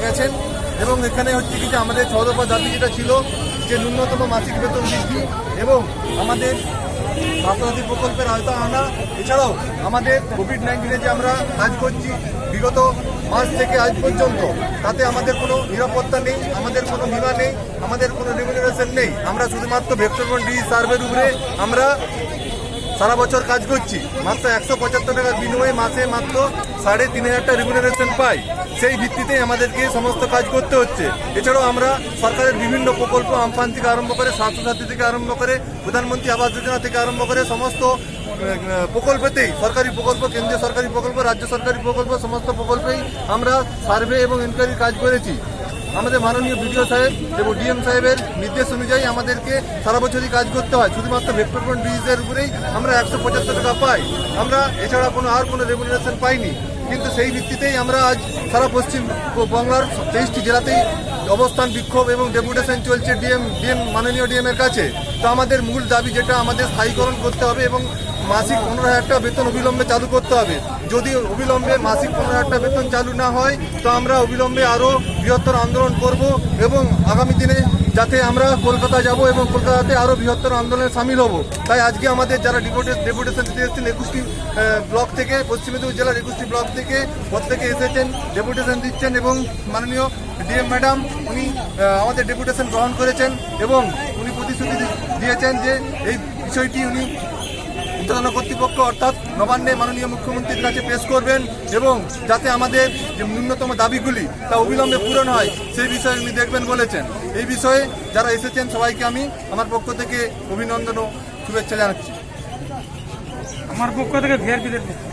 গেছেন এবং এখানে হচ্ছে কি যে আমাদের 6 দফা দাবি যেটা ছিল যে ন্যূনতম মাসিক বেতন বৃদ্ধি এবং আমাদের স্বাস্থ্যসাথী প্রকল্পের আওতা আনা, এছাড়াও আমাদের কোভিড-19 যে আমরা কাজ করছি বিগত মাস থেকে আজ পর্যন্ত, তাতে আমাদের কোনো নিরাপত্তা নেই, আমাদের কোনো বিমা নেই, আমাদের কোনো রেমুনারেশন নেই। আমরা শুধুমাত্র ভেক্টরবন ডি সার্ভের উপরে আমরা সারা বছর কাজ করছি, মাত্র 175 টাকার বিনিময়ে মাসে মাত্র 3,500 টাকা রেমুনারেশন পাই। সেই ভিত্তিতেই আমাদেরকে সমস্ত কাজ করতে হচ্ছে। এছাড়াও আমরা সরকারের বিভিন্ন প্রকল্প আমফান থেকে আরম্ভ করে, স্বাস্থ্যসাথী থেকে আরম্ভ করে, প্রধানমন্ত্রী আবাস যোজনা থেকে আরম্ভ করে সমস্ত প্রকল্পেই, সরকারি প্রকল্প, কেন্দ্রীয় সরকারি প্রকল্প, রাজ্য সরকারি প্রকল্প, সমস্ত প্রকল্পেই আমরা সার্ভে এবং এনকোয়ারির কাজ করেছি। আমাদের মাননীয় বিডিও সাহেব এবং ডিএম সাহেবের নির্দেশ অনুযায়ী আমাদেরকে সারা বছরই কাজ করতে হয়। শুধুমাত্র ভেক্টরবন ব্রিজের উপরেই আমরা 175 টাকা পাই। আমরা এছাড়া কোনো রেমুনারেশন পাইনি। কিন্তু সেই ভিত্তিতেই আমরা আজ সারা পশ্চিম বাংলার 23টি জেলাতেই অবস্থান, বিক্ষোভ এবং ডেপুটেশন চলছে মাননীয় ডিএমের কাছে। তো আমাদের মূল দাবি যেটা, আমাদের স্থায়ীকরণ করতে হবে এবং মাসিক 15,000 টাকা বেতন অবিলম্বে চালু করতে হবে। যদি অবিলম্বে মাসিক 15,000 টাকা বেতন চালু না হয় তো আমরা অবিলম্বে আরও বৃহত্তর আন্দোলন করব এবং আগামী দিনে যাতে আমরা কলকাতা যাব এবং কলকাতাতে আরও বৃহত্তর আন্দোলনে সামিল হব। তাই আজকে আমাদের যারা ডেপুটেশন দিতে এসেছেন 21টি ব্লক থেকে, পশ্চিম মেদিনীপুর জেলার 21টি ব্লক থেকে প্রত্যেকে এসেছেন, ডেপুটেশন দিচ্ছেন এবং মাননীয় ডিএম ম্যাডাম উনি আমাদের ডেপুটেশন গ্রহণ করেছেন এবং উনি প্রতিশ্রুতি দিয়েছেন যে এই বিষয়টি উনি ঊর্ধ্বতন কর্তৃপক্ষ অর্থাৎ নবান্নে মাননীয় মুখ্যমন্ত্রীর কাছে পেশ করবেন এবং যাতে আমাদের যে ন্যূনতম দাবিগুলি তা অবিলম্বে পূরণ হয় সেই বিষয়ে উনি দেখবেন বলেছেন। এই বিষয়ে যারা এসেছেন সবাইকে আমি আমার পক্ষ থেকে অভিনন্দন ও শুভেচ্ছা জানাচ্ছি। আমার পক্ষ থেকে ভিআরপিদের